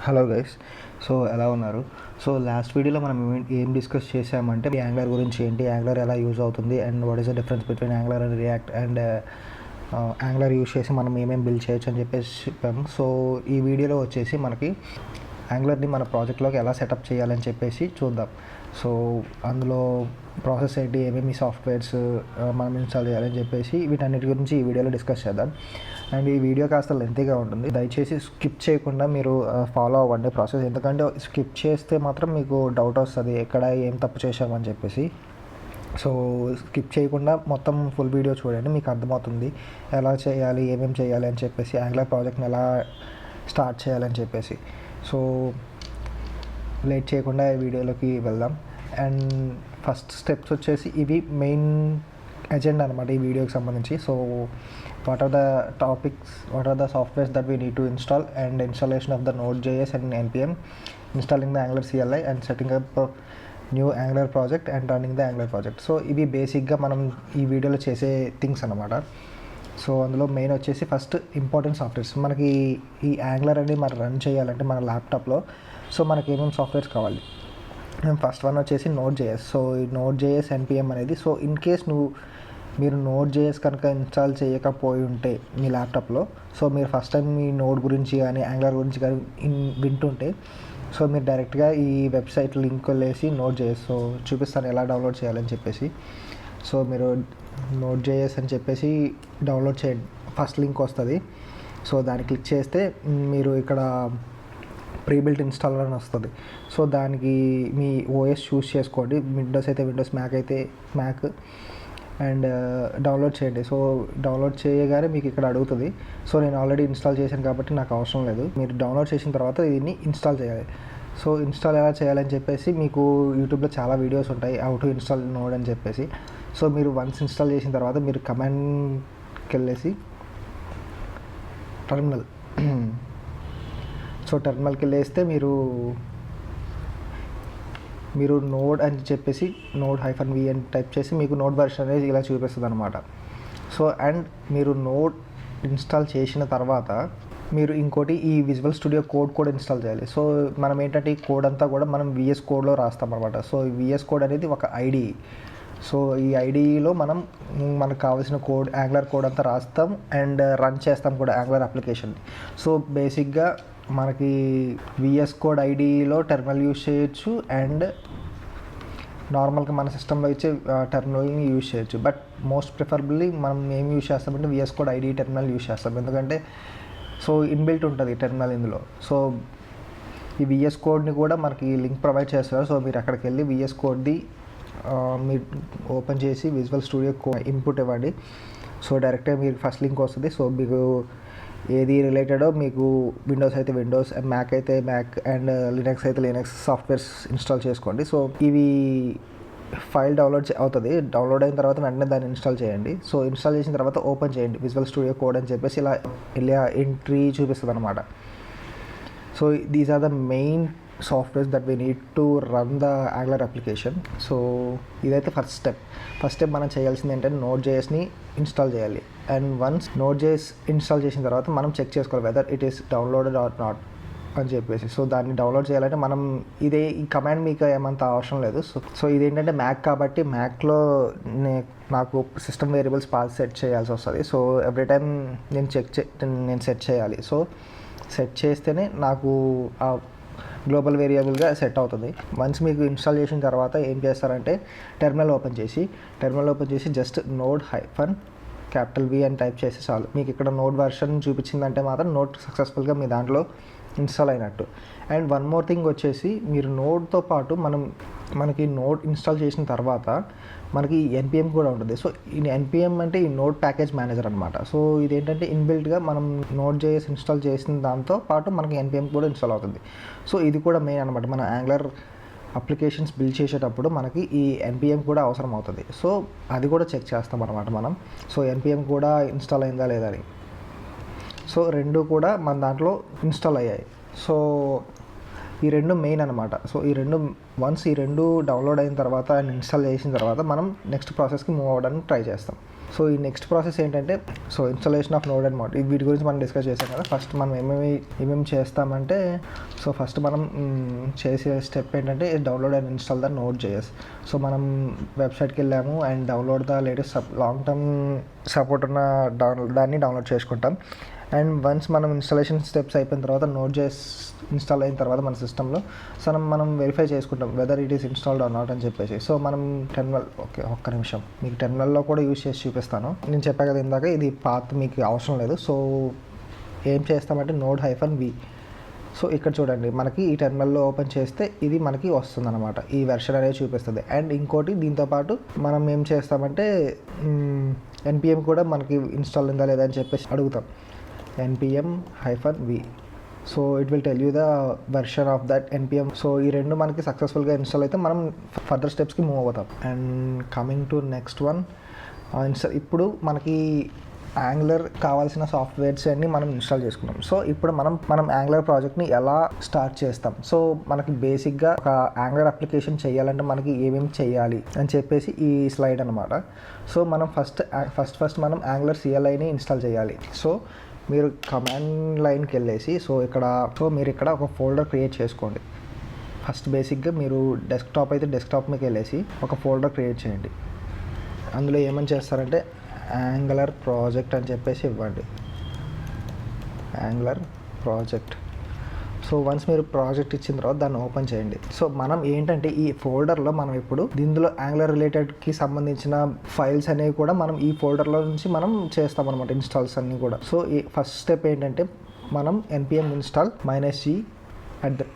Hello guys. So ఎలా ఉన్నారు? So last వీడియోలో మనం ఏం డిస్కస్ చేసామంటే యాంగులర్ గురించి, ఏంటి యాంగులర్ ఎలా యూజ్ అవుతుంది and what is the difference between angular and react and angular use చేసి మనం ఏమేమి బిల్డ్ చేయొచ్చు అని చెప్పేసి చెప్పాము. సో ఈ వీడియోలో వచ్చేసి మనకి యాంగులర్ని మన ప్రాజెక్ట్లోకి ఎలా సెటప్ చేయాలని చెప్పేసి చూద్దాం. సో అందులో ప్రాసెస్ ఏంటి, ఏమేమి సాఫ్ట్వేర్స్ మనం ఇన్స్టాల్ చేయాలని చెప్పేసి వీటన్నిటి గురించి ఈ వీడియోలో డిస్కస్ చేద్దాం. అండ్ ఈ వీడియో కాస్త లెంతీగా ఉంటుంది, దయచేసి స్కిప్ చేయకుండా మీరు ఫాలో అవ్వండి ప్రాసెస్. ఎందుకంటే స్కిప్ చేస్తే మాత్రం మీకు డౌట్ వస్తుంది ఎక్కడ ఏం తప్పు చేసామని చెప్పేసి. సో స్కిప్ చేయకుండా మొత్తం ఫుల్ వీడియో చూడండి, మీకు అర్థమవుతుంది ఎలా చేయాలి, ఏమేమి చేయాలి అని చెప్పేసి, యాంగులర్ ప్రాజెక్ట్ని ఎలా స్టార్ట్ చేయాలని చెప్పేసి. సో లేట్ చేయకుండా ఈ వీడియోలోకి వెళ్దాం. అండ్ ఫస్ట్ స్టెప్స్ వచ్చేసి ఇవి మెయిన్ ఎజెండా అనమాట ఈ వీడియోకి సంబంధించి. So what are the topics, what are the softwares that we need to install and installation of the Node.js and npm, installing the Angular CLI and setting up new Angular project and running the Angular project. So ఇవి బేసిక్గా మనం ఈ వీడియోలో చేసే things అనమాట. So అందులో main వచ్చేసి first important softwares. మనకి ఈ యాంగులర్ అనేది మనం రన్ చేయాలంటే మన ల్యాప్టాప్లో సో మనకి ఏమేమి సాఫ్ట్వేర్స్ కావాలి. ఫస్ట్ వన్ వచ్చేసి Node.js. సో ఈ Node.js npm అనేది, సో ఇన్ కేస్ మీరు Node.js కనుక ఇన్స్టాల్ చేయకపోయి ఉంటే మీ ల్యాప్టాప్లో, సో మీరు ఫస్ట్ టైం మీ నోడ్ గురించి కానీ యాంగులర్ గురించి కానీ వింటుంటే, సో మీరు డైరెక్ట్గా ఈ వెబ్సైట్ లింక్ వెళ్ళేసి Node.js, సో చూపిస్తాను ఎలా డౌన్లోడ్ చేయాలని చెప్పేసి. సో మీరు Node.js అని చెప్పేసి డౌన్లోడ్ చేయండి, ఫస్ట్ లింక్ వస్తుంది. సో దాన్ని క్లిక్ చేస్తే మీరు ఇక్కడ ప్రీబిల్ట్ ఇన్స్టాలర్ అని వస్తుంది. సో దానికి మీ ఓఎస్ చూస్ చేసుకోండి, విండోస్ అయితే విండోస్, మ్యాక్ అయితే మ్యాక్, అండ్ డౌన్లోడ్ చేయండి. సో డౌన్లోడ్ చేయగానే మీకు ఇక్కడ అడుగుతుంది. సో నేను ఆల్రెడీ ఇన్స్టాల్ చేశాను కాబట్టి నాకు అవసరం లేదు. మీరు డౌన్లోడ్ చేసిన తర్వాత దీన్ని ఇన్స్టాల్ చేయాలి. సో ఇన్స్టాల్ ఎలా చేయాలని చెప్పేసి మీకు యూట్యూబ్లో చాలా వీడియోస్ ఉంటాయి, హౌ టు ఇన్స్టాల్ నోడ్ అని చెప్పేసి. సో మీరు వన్స్ ఇన్స్టాల్ చేసిన తర్వాత మీరు కమాండ్కి వెళ్ళేసి టెర్మినల్, సో టెర్మినల్కి వెళ్ళేస్తే మీరు నోడ్ అని చెప్పేసి node-v అని టైప్ చేసి మీకు నోడ్ వర్షన్ అనేది ఇలా చూపిస్తుంది అనమాట. సో అండ్ మీరు నోడ్ ఇన్స్టాల్ చేసిన తర్వాత మీరు ఇంకోటి ఈ విజువల్ స్టూడియో కోడ్ కూడా ఇన్స్టాల్ చేయాలి. సో మనం ఏంటంటే ఈ కోడ్ అంతా కూడా మనం VS కోడ్లో రాస్తాం అనమాట. సో ఈ VS కోడ్ అనేది ఒక ఐడి. సో ఈ ఐడిలో మనకు కావాల్సిన కోడ్, యాంగులర్ కోడ్ అంతా రాస్తాం అండ్ రన్ చేస్తాం కూడా యాంగులర్ అప్లికేషన్. సో బేసిక్గా మనకి VS కోడ్ ఐడిలో టెర్మినల్ యూజ్ చేయొచ్చు అండ్ నార్మల్గా మన సిస్టంలో ఇచ్చే టెర్మినల్ని యూజ్ చేయొచ్చు. బట్ మోస్ట్ ప్రిఫరబుల్లీ మనం ఏం యూజ్ చేస్తామంటే VS code ID terminal use చేస్తాం, ఎందుకంటే సో ఇన్బిల్ట్ ఉంటుంది టెర్మినల్ ఇందులో. సో ఈ VS కోడ్ని కూడా మనకి లింక్ ప్రొవైడ్ చేస్తారు. సో మీరు అక్కడికి వెళ్ళి VS కోడ్ది మీరు ఓపెన్ చేసి విజువల్ స్టూడియో ఇన్పుట్ ఇవ్వండి. సో డైరెక్ట్గా మీకు ఫస్ట్ లింక్ వస్తుంది. సో మీకు ఏది రిలేటెడో, మీకు విండోస్ అయితే విండోస్, మ్యాక్ అయితే మ్యాక్ అండ్ లినక్స్ అయితే లినక్స్ సాఫ్ట్వేర్స్ ఇన్స్టాల్ చేసుకోండి. సో ఇవి ఫైల్ డౌన్లోడ్ అవుతుంది. డౌన్లోడ్ అయిన తర్వాత వెంటనే దాన్ని ఇన్స్టాల్ చేయండి. సో ఇన్స్టాల్ చేసిన తర్వాత ఓపెన్ చేయండి విజువల్ స్టూడియో కోడ్ అని చెప్పేసి ఇలా ఎంట్రీ చూపిస్తుంది అనమాట. So these are the main softwares that we need to run the Angular application. So ఇదైతే ఫస్ట్ స్టెప్ మనం చేయాల్సింది ఏంటంటే Node.jsని ఇన్స్టాల్ చేయాలి. అండ్ వన్స్ Node.js ఇన్స్టాల్ చేసిన తర్వాత మనం చెక్ చేసుకోవాలి whether it is downloaded or not అని చెప్పేసి. సో దాన్ని డౌన్లోడ్ చేయాలంటే ఈ కమాండ్ మీకు ఏమంత అవసరం లేదు. సో ఇదేంటంటే మ్యాక్ కాబట్టి మ్యాక్లో నాకు సిస్టమ్ వేరియబుల్స్ పాస్ సెట్ చేయాల్సి వస్తుంది. సో ఎవ్రీ టైం నేను సెట్ చేయాలి. సో సెట్ చేస్తేనే నాకు ఆ గ్లోబల్ వేరియబుల్గా సెట్ అవుతుంది. వన్స్ మీకు ఇన్స్టాల్ చేసిన తర్వాత ఏం చేస్తారంటే టెర్మినల్ ఓపెన్ చేసి జస్ట్ Node-V అని టైప్ చేసి చాలు. మీకు ఇక్కడ నోడ్ వర్షన్ చూపించిందంటే మాత్రం నోడ్ సక్సెస్ఫుల్గా మీ దాంట్లో ఇన్స్టాల్ అయినట్టు. అండ్ వన్ మోర్ థింగ్ వచ్చేసి, మీరు నోడ్తో పాటు మనకి నోడ్ ఇన్స్టాల్ చేసిన తర్వాత మనకి npm కూడా ఉంటుంది. సో ఈ npm అంటే ఈ నోడ్ ప్యాకేజ్ మేనేజర్ అనమాట. సో ఇదేంటంటే ఇన్బిల్ట్గా మనం Node.js ఇన్స్టాల్ చేసిన దాంతో పాటు మనకి npm కూడా ఇన్స్టాల్ అవుతుంది. సో ఇది కూడా మెయిన్ అనమాట. మన యాంగులర్ అప్లికేషన్స్ బిల్డ్ చేసేటప్పుడు మనకి ఈ npm కూడా అవసరం అవుతుంది. సో అది కూడా చెక్ చేస్తాం అనమాట మనం. సో npm కూడా ఇన్స్టాల్ అయిందా లేదా అని. సో రెండు కూడా మన దాంట్లో ఇన్స్టాల్ అయ్యాయి. సో ఈ రెండు మెయిన్ అనమాట. సో వన్స్ ఈ రెండు డౌన్లోడ్ అయిన తర్వాత అండ్ ఇన్స్టాల్ చేసిన తర్వాత మనం నెక్స్ట్ ప్రాసెస్కి మూవ్ అవ్వడానికి ట్రై చేస్తాం. సో ఈ నెక్స్ట్ ప్రాసెస్ ఏంటంటే so installation of node and mode వీటి గురించి మనం డిస్కస్ చేసాం కదా. ఫస్ట్ మనం ఏమేమి చేస్తామంటే సో ఫస్ట్ మనం చేసే స్టెప్ ఏంటంటే download and install the node JS. So మనం వెబ్సైట్కి వెళ్ళాము and download the latest long term support ఉన్న దాన్ని డౌన్లోడ్ చేసుకుంటాం. అండ్ వన్స్ మనం ఇన్స్టాలేషన్ స్టెప్స్ అయిపోయిన తర్వాత నోడ్ జేఎస్ ఇన్స్టాల్ అయిన తర్వాత మన సిస్టంలో సో మనం వెరిఫై చేసుకుంటాం whether it is installed or not అని చెప్పేసి. సో మనం టెర్మినల్ ఒక్క నిమిషం మీకు టెర్మినల్లో కూడా యూజ్ చేసి చూపిస్తాను. నేను చెప్పా కదా ఇందాక ఇది పాత్ మీకు అవసరం లేదు. సో ఏం చేస్తామంటే నోడ్ -v. సో ఇక్కడ చూడండి మనకి ఈ టెర్మినల్లో ఓపెన్ చేస్తే ఇది మనకి వస్తుంది అనమాట, ఈ వెర్షన్ అనేది చూపిస్తుంది. అండ్ ఇంకోటి దీంతోపాటు మనం ఏం చేస్తామంటే npm కూడా మనకి ఇన్స్టాల్ ఉందా లేదా అని చెప్పేసి అడుగుతాం. npm-v. So it will tell you the version of that npm. So ఈ రెండు మనకి సక్సెస్ఫుల్గా ఇన్స్టాల్ అయితే మనం ఫర్దర్ స్టెప్స్కి మూవ్ అవుతాం. And coming to next one, ఇప్పుడు మనకి యాంగులర్ కావాల్సిన సాఫ్ట్వేర్స్ అన్నీ మనం ఇన్స్టాల్ చేసుకున్నాం. సో ఇప్పుడు మనం యాంగులర్ ప్రాజెక్ట్ని ఎలా స్టార్ట్ చేస్తాం. సో మనకి బేసిక్గా ఒక యాంగులర్ అప్లికేషన్ చేయాలంటే మనకి ఏమేమి చేయాలి అని చెప్పేసి ఈ స్లైడ్ అనమాట. సో మనం ఫస్ట్ మనం యాంగులర్ CLIని ఇన్స్టాల్ చేయాలి. సో మీరు కమాండ్ లైన్కి వెళ్ళేసి మీరు ఇక్కడ ఒక ఫోల్డర్ క్రియేట్ చేసుకోండి. ఫస్ట్ బేసిక్గా మీరు డెస్క్టాప్ అయితే డెస్క్టాప్ మీకు వెళ్ళేసి ఒక ఫోల్డర్ క్రియేట్ చేయండి. అందులో ఏమని చేస్తారంటే యాంగులర్ ప్రాజెక్ట్ అని చెప్పేసి ఇవ్వండి, యాంగులర్ ప్రాజెక్ట్. సో వన్స్ మీరు ప్రాజెక్ట్ ఇచ్చిన తర్వాత దాన్ని ఓపెన్ చేయండి. సో మనం ఏంటంటే ఈ ఫోల్డర్లో మనం ఇప్పుడు దీనిలో యాంగులర్ రిలేటెడ్కి సంబంధించిన ఫైల్స్ అనేవి కూడా మనం ఈ ఫోల్డర్లో నుంచి మనం చేస్తామన్నమాట, ఇన్స్టాల్స్ అన్నీ కూడా. సో ఈ ఫస్ట్ స్టెప్ ఏంటంటే మనం npm install -g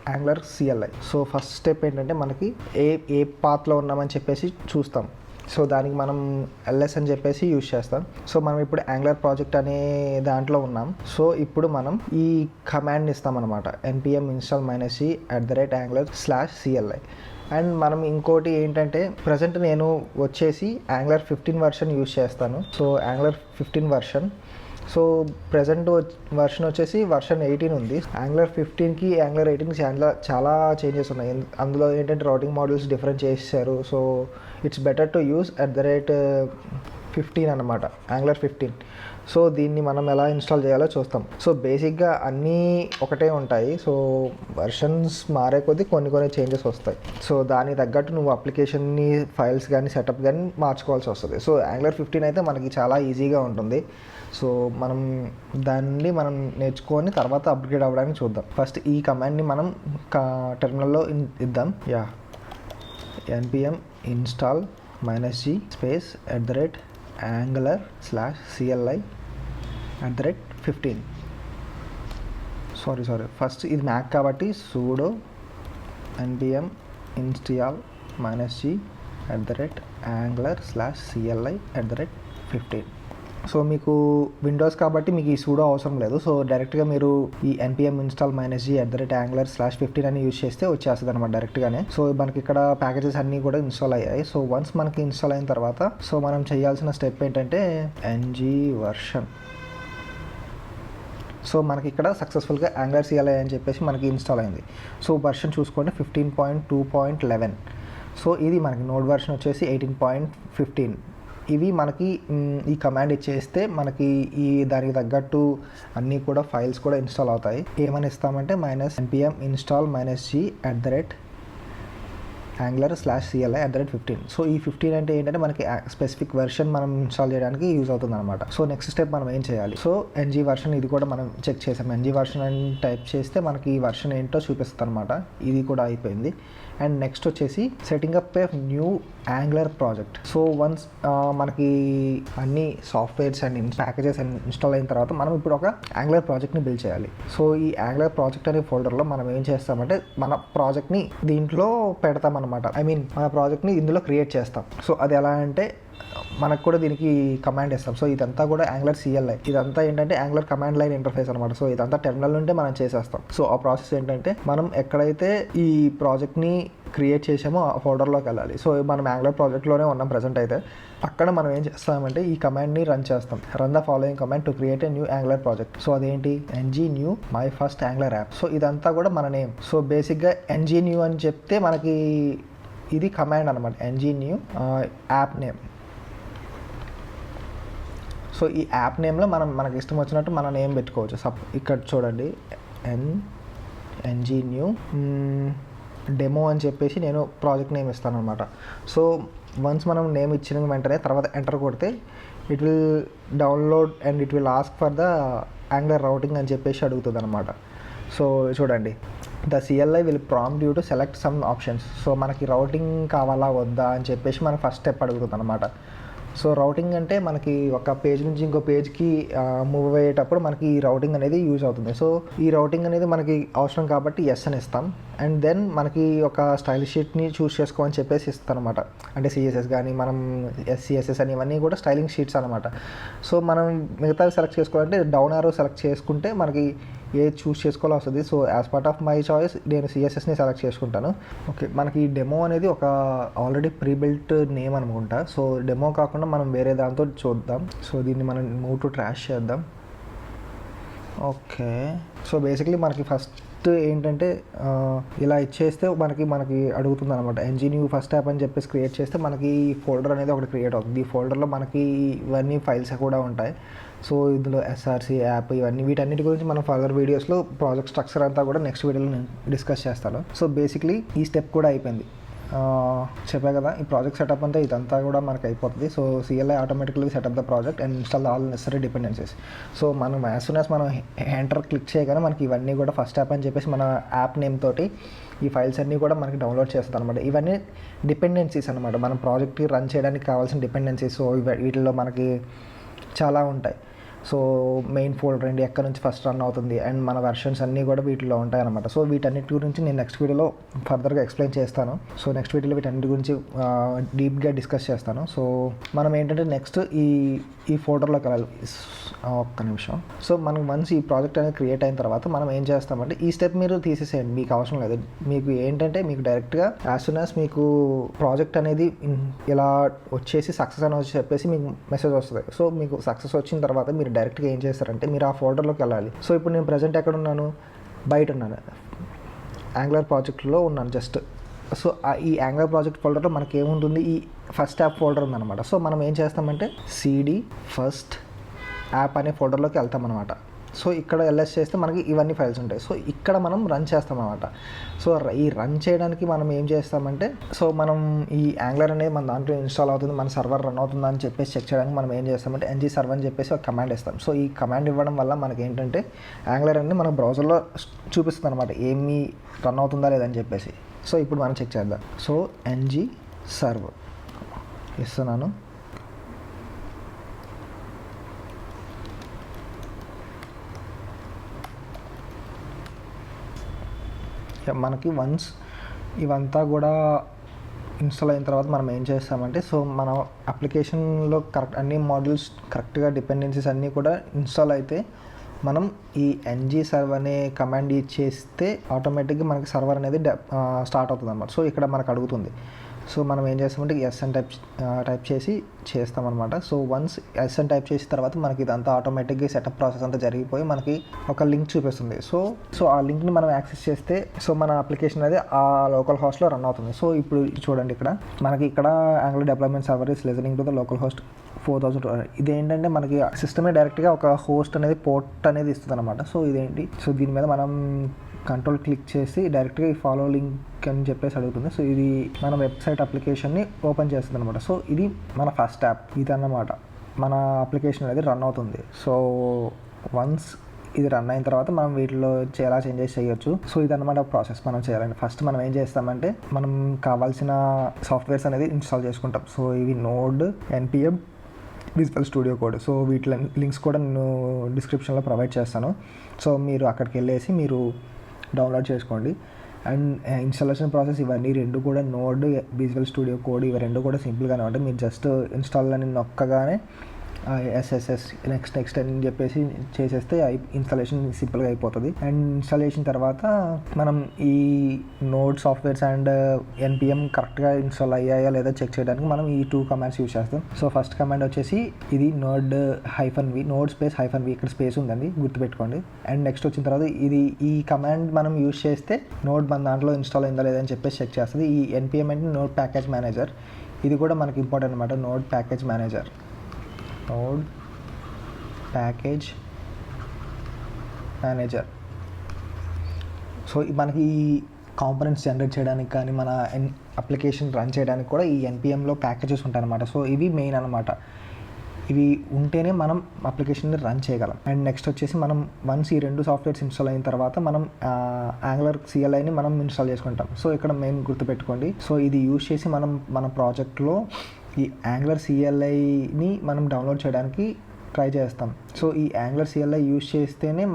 angular CLI. So first step ఏంటంటే మనకి ఏ పాత్లో ఉన్నామని చెప్పేసి చూస్తాం. సో దానికి మనం ls అని చెప్పేసి యూజ్ చేస్తాం. సో మనం ఇప్పుడు యాంగులర్ ప్రాజెక్ట్ అనే దాంట్లో ఉన్నాం. సో ఇప్పుడు మనం ఈ కమాండ్ని ఇస్తామన్నమాట, npm install -g @angular/CLI. And మనం ఇంకోటి ఏంటంటే ప్రజెంట్ నేను వచ్చేసి యాంగులర్ 15 వెర్షన్ యూజ్ చేస్తాను. So angular 15 version. So present version వచ్చేసి వెర్షన్ 18 ఉంది. యాంగులర్ 15కి యాంగులర్ 18కి చాలా చేంజెస్ ఉన్నాయి. అందులో ఏంటంటే రౌటింగ్ మోడల్స్ డిఫరెంట్ చేశారు. So it's better to use @15 అనమాట, యాంగులర్ 15. సో దీన్ని మనం ఎలా ఇన్స్టాల్ చేయాలో చూస్తాం. సో బేసిక్గా అన్నీ ఒకటే ఉంటాయి. సో వెర్షన్స్ మారే కొద్దీ కొన్ని చేంజెస్ వస్తాయి. సో దానికి తగ్గట్టు నువ్వు అప్లికేషన్ని ఫైల్స్ కానీ సెటప్ కానీ మార్చుకోవాల్సి వస్తుంది. సో యాంగులర్ 15 అయితే మనకి చాలా ఈజీగా ఉంటుంది. సో మనం దాన్ని నేర్చుకొని తర్వాత అప్గ్రేడ్ అవ్వడానికి చూద్దాం. ఫస్ట్ ఈ కమాండ్ని మనం టెర్మినల్లో ఇద్దాం. npm install -g @angular/CLI @15. Sorry first ఇది మ్యాక్ కాబట్టి sudo npm install -g @angular/CLI @15. So మీకు విండోస్ కాబట్టి మీకు ఈ సూడో అవసరం లేదు. సో డైరెక్ట్గా మీరు ఈ npm install -g @angular/15 అని యూజ్ చేస్తే వచ్చేస్తుంది అనమాట డైరెక్ట్గానే. సో మనకి ఇక్కడ ప్యాకేజెస్ అన్నీ కూడా ఇన్స్టాల్ అయ్యాయి. సో వన్స్ మనకి ఇన్స్టాల్ అయిన తర్వాత సో మనం చేయాల్సిన స్టెప్ ఏంటంటే ng version. సో మనకి ఇక్కడ సక్సెస్ఫుల్గా యాంగులర్ CLI అని చెప్పేసి మనకి ఇన్స్టాల్ అయింది. సో వర్షన్ చూసుకోండి 15.2.11. సో ఇది మనకి నోడ్ వర్షన్ వచ్చేసి 18.15. ఇవి మనకి ఈ కమాండ్ ఇచ్చేస్తే మనకి దానికి తగ్గట్టు అన్నీ కూడా ఫైల్స్ కూడా ఇన్స్టాల్ అవుతాయి. ఏమని ఇస్తామంటే -npm install -g @angular/CLI @15. So ఈ 15 అంటే ఏంటంటే మనకి స్పెసిఫిక్ వెర్షన్ మనం ఇన్స్టాల్ చేయడానికి యూజ్ అవుతుంది అనమాట. సో నెక్స్ట్ స్టెప్ మనం ఏం చేయాలి. సో ng వెర్షన్ ఇది కూడా మనం చెక్ చేసాం. ng వెర్షన్ అని టైప్ చేస్తే మనకి ఈ వెర్షన్ ఏంటో చూపిస్తుంది అనమాట. ఇది కూడా అయిపోయింది. అండ్ నెక్స్ట్ వచ్చేసి setting up a new Angular project. So once మనకి అన్ని softwares and packages and install అయిన తర్వాత మనం ఇప్పుడు ఒక యాంగులర్ ప్రాజెక్ట్ని బిల్డ్ చేయాలి. సో ఈ యాంగులర్ ప్రాజెక్ట్ అనే ఫోల్డర్లో మనం ఏం చేస్తామంటే మన ప్రాజెక్ట్ని దీంట్లో పెడతాం అనమాట. మన ప్రాజెక్ట్ని ఇందులో క్రియేట్ చేస్తాం. సో అది ఎలా అంటే మనకు కూడా దీనికి కమాండ్ ఇస్తాం. సో ఇదంతా కూడా యాంగులర్ CLI. ఇదంతా ఏంటంటే యాంగులర్ కమాండ్ లైన్ ఇంటర్ఫేస్ అనమాట. సో ఇదంతా టెర్మినల్ నుంటే మనం చేసేస్తాం. సో ఆ ప్రాసెస్ ఏంటంటే మనం ఎక్కడైతే ఈ ప్రాజెక్ట్ని క్రియేట్ చేసామో ఆ ఫోల్డర్లోకి వెళ్ళాలి. సో మనం యాంగులర్ ప్రాజెక్ట్లోనే ఉన్నాం ప్రజెంట్ అయితే. అక్కడ మనం ఏం చేస్తామంటే ఈ కమాండ్ని రన్ చేస్తాం. Run the following command to create a new Angular project. So అదేంటి ng new my first angular app. So ఇదంతా కూడా మన నేమ్. సో బేసిక్గా ng new అని చెప్తే మనకి ఇది కమాండ్ అనమాట, ng new app name. So ఈ యాప్ నేమ్లో మనకి ఇష్టం వచ్చినట్టు మన నేమ్ పెట్టుకోవచ్చు. ఇక్కడ చూడండి NG న్యూ డెమో అని చెప్పేసి నేను ప్రాజెక్ట్ నేమ్ ఇస్తాను అనమాట. సో వన్స్ మనం నేమ్ ఇచ్చిన వెంటనే తర్వాత ఎంటర్ కొడితే it will download and it will ask for the angular routing అని చెప్పేసి అడుగుతుంది అనమాట. సో చూడండి, the CLI will prompt you to select some options. So మనకి రౌటింగ్ కావాలా వద్దా అని చెప్పేసి మనకి ఫస్ట్ స్టెప్ అడుగుతుంది అనమాట. సో రౌటింగ్ అంటే మనకి ఒక పేజ్ నుంచి ఇంకో పేజ్కి మూవ్ అయ్యేటప్పుడు మనకి ఈ రౌటింగ్ అనేది యూజ్ అవుతుంది. సో ఈ రౌటింగ్ అనేది మనకి అవసరం కాబట్టి ఎస్ అని ఇస్తాం. అండ్ దెన్ మనకి ఒక స్టైల్ షీట్ని చూస్ చేసుకోమని చెప్పేసి ఇస్తాను అనమాట. అంటే CSS కానీ మనం SCSS అని ఇవన్నీ కూడా స్టైలింగ్ షీట్స్ అనమాట. సో మనం మిగతావి సెలెక్ట్ చేసుకోవాలంటే డౌన్ ఆరో సెలెక్ట్ చేసుకుంటే మనకి ఏది చూస్ చేసుకోవాలో వస్తుంది. So as part of my choice నేను CSSని సెలెక్ట్ చేసుకుంటాను. ఓకే, మనకి డెమో అనేది ఒక ఆల్రెడీ ప్రీ బిల్ట్ నేమ్ అనుకుంటా. సో డెమో కాకుండా మనం వేరే దాంతో చూద్దాం. సో దీన్ని మనం మూవ్ టు ట్రాష్ చేద్దాం. ఓకే, సో బేసిక్లీ మనకి ఫస్ట్ ఏంటంటే ఇలా ఇచ్చేస్తే మనకి అడుగుతుంది అనమాట. NG న్యూ ఫస్ట్ యాప్ అని చెప్పేసి క్రియేట్ చేస్తే మనకి ఫోల్డర్ అనేది ఒకటి క్రియేట్ అవుతుంది. ఈ ఫోల్డర్లో మనకి ఇవన్నీ ఫైల్స్ కూడా ఉంటాయి. సో ఇందులో SRC యాప్ ఇవన్నీ వీటన్నిటి గురించి మనం ఫర్దర్ వీడియోస్లో ప్రాజెక్ట్ స్ట్రక్చర్ అంతా కూడా నెక్స్ట్ వీడియోలో నేను డిస్కస్ చేస్తాను. సో బేసిక్లీ ఈ స్టెప్ కూడా అయిపోయింది. చెప్పా కదా, ఈ ప్రాజెక్ట్ సెటప్ అంతా ఇదంతా కూడా మనకు అయిపోతుంది. So CLI automatically setup the project and install all necessary dependencies. So మనం యాజ్ సూన్ యాజ్ మనం ఎంటర్ క్లిక్ చేయగానే మనకి ఇవన్నీ కూడా ఫస్ట్ యాప్ అని చెప్పేసి మన యాప్ నేమ్ తోటి ఈ ఫైల్స్ అన్నీ కూడా మనకి డౌన్లోడ్ చేస్తుంది అనమాట. ఇవన్నీ డిపెండెన్సీస్ అనమాట, మన ప్రాజెక్ట్కి రన్ చేయడానికి కావాల్సిన డిపెండెన్సీస్. సో వీటిల్లో మనకి చాలా ఉంటాయి. సో మెయిన్ ఫోల్డర్ అండి, ఎక్కడ నుంచి ఫస్ట్ రన్ అవుతుంది, అండ్ మన వెర్షన్స్ అన్నీ కూడా వీటిలో ఉంటాయి అనమాట. సో వీటన్నిటి గురించి నేను నెక్స్ట్ వీడియోలో ఫర్దర్గా ఎక్స్ప్లెయిన్ చేస్తాను. సో నెక్స్ట్ వీడియోలో వీటన్నిటి గురించి డీప్గా డిస్కస్ చేస్తాను. సో మనం ఏంటంటే నెక్స్ట్ ఈ ఫోల్డర్లోకి వెళ్ళాలి. ఒక్క నిమిషం. సో మనం వన్స్ ఈ ప్రాజెక్ట్ అనేది క్రియేట్ అయిన తర్వాత మనం ఏం చేస్తామంటే ఈ స్టెప్ మీరు తీసేసేయండి, మీకు అవసరం లేదు. మీకు ఏంటంటే మీకు డైరెక్ట్గా యాజ్ సూన్ యాజ్ మీకు ప్రాజెక్ట్ అనేది ఇలా వచ్చేసి సక్సెస్ అని వచ్చి చెప్పేసి మీకు మెసేజ్ వస్తుంది. సో మీకు సక్సెస్ వచ్చిన తర్వాత మీరు డైరెక్ట్గా ఏం చేస్తారంటే మీరు ఆ ఫోల్డర్లోకి వెళ్ళాలి. సో ఇప్పుడు నేను ప్రజెంట్ ఎక్కడ ఉన్నాను, బయట ఉన్నాను, యాంగులర్ ప్రాజెక్ట్లో ఉన్నాను జస్ట్. సో ఈ యాంగులర్ ప్రాజెక్ట్ ఫోల్డర్లో మనకి ఏముంటుంది, ఈ ఫస్ట్ యాప్ ఫోల్డర్ ఉందన్నమాట. సో మనం ఏం చేస్తామంటే CD ఫస్ట్ యాప్ అనే ఫోల్డర్లోకి వెళ్తామన్నమాట. సో ఇక్కడ LS చేస్తే మనకి ఇవన్నీ ఫైల్స్ ఉంటాయి. సో ఇక్కడ మనం రన్ చేస్తామన్నమాట. సో ఈ రన్ చేయడానికి మనం ఏం చేస్తామంటే, సో మనం ఈ యాంగులర్ అనేది మన దాంట్లో ఇన్స్టాల్ అవుతుంది, మన సర్వర్ రన్ అవుతుందా అని చెప్పేసి చెక్ చేయడానికి మనం ఏం చేస్తామంటే NG సర్వర్ అని చెప్పేసి ఒక కమాండ్ ఇస్తాం. సో ఈ కమాండ్ ఇవ్వడం వల్ల మనకి ఏంటంటే యాంగులర్ అనేది మన బ్రౌజర్లో చూపిస్తుంది అనమాట, ఏమీ రన్ అవుతుందా లేదని చెప్పేసి. సో ఇప్పుడు మనం చెక్ చేద్దాం. సో NG సర్వర్ ఇస్తున్నాను. మనకి వన్స్ ఇవంతా కూడా ఇన్స్టాల్ అయిన తర్వాత మనం ఏం చేస్తామంటే, సో మన అప్లికేషన్లో కరెక్ట్ అన్ని మాడ్యూల్స్ కరెక్ట్గా డిపెండెన్సీస్ అన్నీ కూడా ఇన్స్టాల్ అయితే మనం ఈ NG సర్వర్ అనే కమాండ్ చేస్తే ఆటోమేటిక్గా మనకి సర్వర్ అనేది స్టార్ట్ అవుతుంది అన్నమాట. సో ఇక్కడ మనకు అడుగుతుంది. సో మనం ఏం చేస్తామంటే ఎస్ అని టైప్ చేసి చేస్తామన్నమాట. సో వన్స్ ఎస్ అని టైప్ చేసిన తర్వాత మనకి ఇదంతా ఆటోమేటిక్గా సెటప్ ప్రాసెస్ అంతా జరిగిపోయి మనకి ఒక లింక్ చూపిస్తుంది. సో ఆ లింక్ని మనం యాక్సెస్ చేస్తే సో మన అప్లికేషన్ అనేది ఆ లోకల్ హోస్ట్లో రన్ అవుతుంది. సో ఇప్పుడు చూడండి, ఇక్కడ angular development server is listening to the local host 4000. ఇదేంటంటే మనకి సిస్టమే డైరెక్ట్గా ఒక హోస్ట్ అనేది పోర్ట్ అనేది ఇస్తుంది అనమాట. సో ఇదేంటి, సో దీని మీద మనం కంట్రోల్ క్లిక్ చేసి డైరెక్ట్గా ఈ ఫాలో లింక్ అని చెప్పేసి అడుగుతుంది. సో ఇది మన వెబ్సైట్ అప్లికేషన్ని ఓపెన్ చేస్తుంది అనమాట. సో ఇది మన ఫస్ట్ యాప్, ఇదన్నమాట మన అప్లికేషన్ అనేది రన్ అవుతుంది. సో వన్స్ ఇది రన్ అయిన తర్వాత మనం వీటిలో చాలా చేంజెస్ చేయొచ్చు. సో ఇదన్నమాట ప్రాసెస్ మనం చేయాలండి. ఫస్ట్ మనం ఏం చేస్తామంటే మనం కావాల్సిన సాఫ్ట్వేర్స్ అనేది ఇన్స్టాల్ చేసుకుంటాం. సో ఇవి node, NPM, visual studio code. So వీటి లింక్స్ కూడా నేను డిస్క్రిప్షన్లో ప్రొవైడ్ చేస్తాను. సో మీరు అక్కడికి వెళ్ళేసి మీరు డౌన్లోడ్ చేసుకోండి. అండ్ ఇన్స్టాలేషన్ ప్రాసెస్ ఇవన్నీ రెండు కూడా నోడ్, విజువల్ స్టూడియో కోడ్ ఇవి రెండు కూడా సింపుల్గానే ఉంటాయి. మీరు జస్ట్ ఇన్స్టాల్ అని నొక్కగానే SSS నెక్స్ట్ అని చెప్పేసి చేసేస్తే ఇన్స్టాలేషన్ సింపుల్గా అయిపోతుంది. అండ్ ఇన్స్టాలేషన్ తర్వాత మనం ఈ నోడ్ సాఫ్ట్వేర్స్ అండ్ NPM కరెక్ట్గా ఇన్స్టాల్ అయ్యాయా లేదా చెక్ చేయడానికి మనం ఈ 2 కమాండ్స్ యూజ్ చేస్తాం. సో ఫస్ట్ కమాండ్ వచ్చేసి ఇది node-v, నోడ్ స్పేస్ -v, ఇక్కడ స్పేస్ ఉందండి గుర్తుపెట్టుకోండి. అండ్ నెక్స్ట్ వచ్చిన తర్వాత ఈ కమాండ్ మనం యూజ్ చేస్తే నోడ్ మన దాంట్లో ఇన్స్టాల్ అయిందా లేదా అని చెప్పేసి చెక్ చేస్తుంది. ఈ NPM అంటే నోడ్ ప్యాకేజ్ మేనేజర్, ఇది కూడా మనకి ఇంపార్టెంట్ అనమాట. Node package manager, node package manager. So మనకి ఈ కాంపోనెంట్స్ జనరేట్ చేయడానికి కానీ మన అప్లికేషన్ రన్ చేయడానికి కూడా ఈ ఎన్పిఎంలో ప్యాకేజెస్ ఉంటాయి అన్నమాట. సో ఇవి మెయిన్ అనమాట. ఇవి ఉంటేనే మనం అప్లికేషన్ని రన్ చేయగలం. అండ్ నెక్స్ట్ వచ్చేసి మనం వన్స్ ఈ 2 సాఫ్ట్వేర్స్ ఇన్స్టాల్ అయిన తర్వాత మనం యాంగులర్ సిఎల్ఐని మనం ఇన్స్టాల్ చేసుకుంటాం. సో ఇక్కడ మెయిన్ గుర్తుపెట్టుకోండి. సో ఇది యూజ్ చేసి మనం మన ప్రాజెక్ట్లో ఈ యాంగులర్ సిఎల్ఐని మనం డౌన్లోడ్ చేయడానికి ట్రై చేస్తాం. సో ఈ యాంగులర్ సిఎల్ఐ యూజ్ చేస్తేనే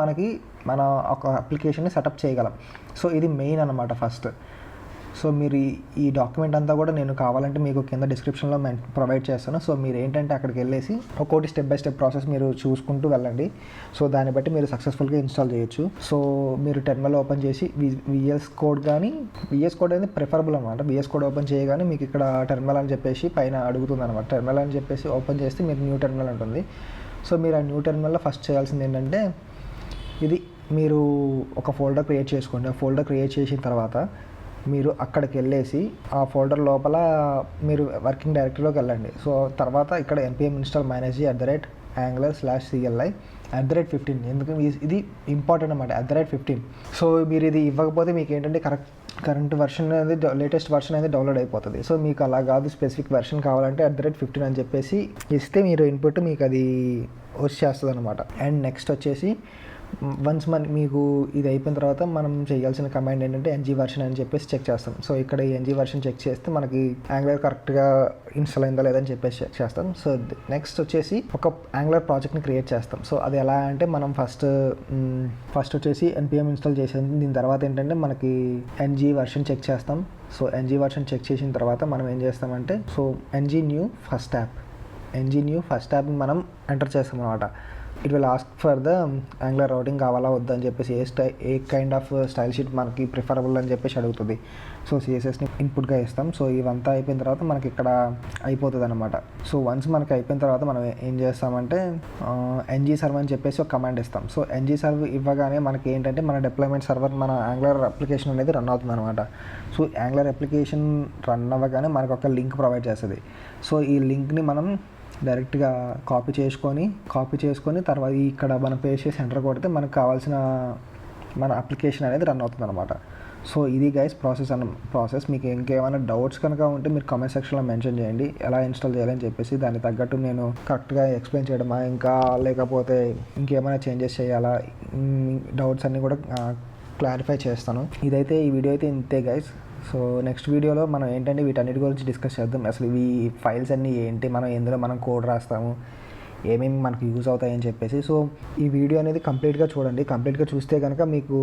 మన ఒక అప్లికేషన్ని సెటప్ చేయగలం. సో ఇది మెయిన్ అనమాట ఫస్ట్. సో మీరు ఈ డాక్యుమెంట్ అంతా కూడా నేను కావాలంటే మీకు కింద డిస్క్రిప్షన్లో ప్రొవైడ్ చేస్తాను. సో మీరు ఏంటంటే అక్కడికి వెళ్ళేసి ఒక్కోటి స్టెప్ బై స్టెప్ ప్రాసెస్ మీరు చూసుకుంటూ వెళ్ళండి. సో దాన్ని బట్టి మీరు సక్సెస్ఫుల్గా ఇన్స్టాల్ చేయొచ్చు. సో మీరు టెర్మినల్ ఓపెన్ చేసి విఎస్ కోడ్ కానీ, విఎస్ కోడ్ అనేది ప్రిఫరబుల్ అనమాట. విఎస్ కోడ్ ఓపెన్ చేయగానే మీకు ఇక్కడ టెర్మినల్ అని చెప్పేసి పైన అడుగుతుంది అనమాట. టెర్మినల్ అని చెప్పేసి ఓపెన్ చేస్తే మీకు న్యూ టెర్మినల్ ఉంటుంది. సో మీరు ఆ న్యూ టెర్మినల్లో ఫస్ట్ చేయాల్సింది ఏంటంటే మీరు ఒక ఫోల్డర్ క్రియేట్ చేసుకోండి. ఆ ఫోల్డర్ క్రియేట్ చేసిన తర్వాత మీరు అక్కడికి వెళ్ళేసి ఆ ఫోల్డర్ లోపల మీరు వర్కింగ్ డైరెక్టరీలోకి వెళ్ళండి. సో తర్వాత ఇక్కడ npm install manage @angular/cli @15. ఎందుకంటే ఇది ఇంపార్టెంట్ అన్నమాట, @15. సో మీరు ఇది ఇవ్వకపోతే మీకు ఏంటంటే కరెంట్ వర్షన్ అనేది లేటెస్ట్ వర్షన్ అనేది డౌన్లోడ్ అయిపోతుంది. సో మీకు అలా కాదు, స్పెసిఫిక్ వర్షన్ కావాలంటే @15 అని చెప్పేసి ఇస్తే మీరు ఇన్పుట్ మీకు అది వచ్చేస్తుంది అనమాట. అండ్ నెక్స్ట్ వచ్చేసి వన్స్ మీకు ఇది అయిపోయిన తర్వాత మనం చేయాల్సిన కమాండ్ ఏంటంటే ng వర్షన్ అని చెప్పేసి చెక్ చేస్తాం. సో ఇక్కడ ఈ ng వర్షన్ చెక్ చేస్తే మనకి యాంగులర్ కరెక్ట్గా ఇన్స్టాల్ అయిందా లేదని చెప్పేసి చెక్ చేస్తాం. సో నెక్స్ట్ వచ్చేసి ఒక యాంగులర్ ప్రాజెక్ట్ని క్రియేట్ చేస్తాం. సో అది ఎలా అంటే మనం ఫస్ట్ వచ్చేసి npm ఇన్స్టాల్ చేసాం. దీని తర్వాత ఏంటంటే మనకి ng వర్షన్ చెక్ చేస్తాం. సో ng వర్షన్ చెక్ చేసిన తర్వాత మనం ఏం చేస్తామంటే ng new first app మనం ఎంటర్ చేస్తాం అనమాట. It will ask for the angular routing కావాలా వద్దా అని చెప్పేసి ఏ కైండ్ ఆఫ్ స్టైల్ షీట్ మనకి ప్రిఫరబుల్ అని చెప్పేసి అడుగుతుంది. సో సిఎస్ఎస్ని ఇన్పుట్గా ఇస్తాం. సో ఇవంతా అయిపోయిన తర్వాత మనకి ఇక్కడ అయిపోతుంది అనమాట. సో వన్స్ మనకి అయిపోయిన తర్వాత మనం ఏం చేస్తామంటే ng serve అని చెప్పేసి ఒక కమాండ్ ఇస్తాం. సో ng serve ఇవ్వగానే మనకి ఏంటంటే మన డిప్లాయ్మెంట్ సర్వర్ మన యాంగులర్ అప్లికేషన్ అనేది రన్ అవుతుంది అనమాట. సో యాంగులర్ అప్లికేషన్ రన్ అవ్వగానే మనకు ఒక లింక్ ప్రొవైడ్ చేస్తుంది. సో ఈ లింక్ని మనం డైరెక్ట్గా కాపీ చేసుకొని తర్వాత ఇక్కడ మనం పేస్ట్ చేసి ఎంటర్ కొడితే మనకు కావాల్సిన మన అప్లికేషన్ అనేది రన్ అవుతుంది అనమాట. సో ఇది గైస్ ప్రాసెస్. మీకు ఇంకేమైనా డౌట్స్ కనుక ఉంటే మీరు కామెంట్ సెక్షన్లో మెన్షన్ చేయండి, ఎలా ఇన్స్టాల్ చేయాలని చెప్పేసి. దానికి తగ్గట్టు నేను కరెక్ట్గా ఎక్స్ప్లెయిన్ చేయడమా ఇంకా లేకపోతే ఇంకేమైనా చేంజెస్ చేయాలా, డౌట్స్ అన్నీ కూడా క్లారిఫై చేస్తాను. ఇదైతే ఈ వీడియో అయితే ఇంతే గైస్. సో నెక్స్ట్ వీడియోలో మనం ఏంటంటే వీటన్నిటి గురించి డిస్కస్ చేద్దాం. అసలు ఈ ఫైల్స్ అన్నీ ఏంటి, ఎందులో మనం కోడ్ రాస్తాము, ఏమేమి మనకు యూజ్ అవుతాయని చెప్పేసి. సో ఈ వీడియో అనేది కంప్లీట్గా చూడండి. కంప్లీట్గా చూస్తే కనుక మీకు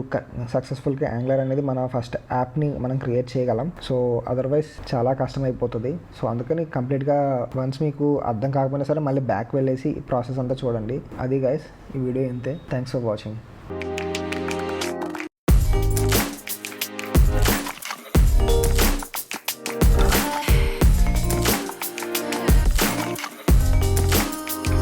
సక్సెస్ఫుల్గా యాంగులర్ అనేది మన ఫస్ట్ యాప్ని మనం క్రియేట్ చేయగలం. సో అదర్వైజ్ చాలా కష్టం అయిపోతుంది. సో అందుకని కంప్లీట్గా వన్స్ మీకు అర్థం కాకపోయినా సరే మళ్ళీ బ్యాక్ వెళ్ళేసి ప్రాసెస్ అంతా చూడండి. అది గైస్ ఈ వీడియో ఇంతే. Thanks for watching.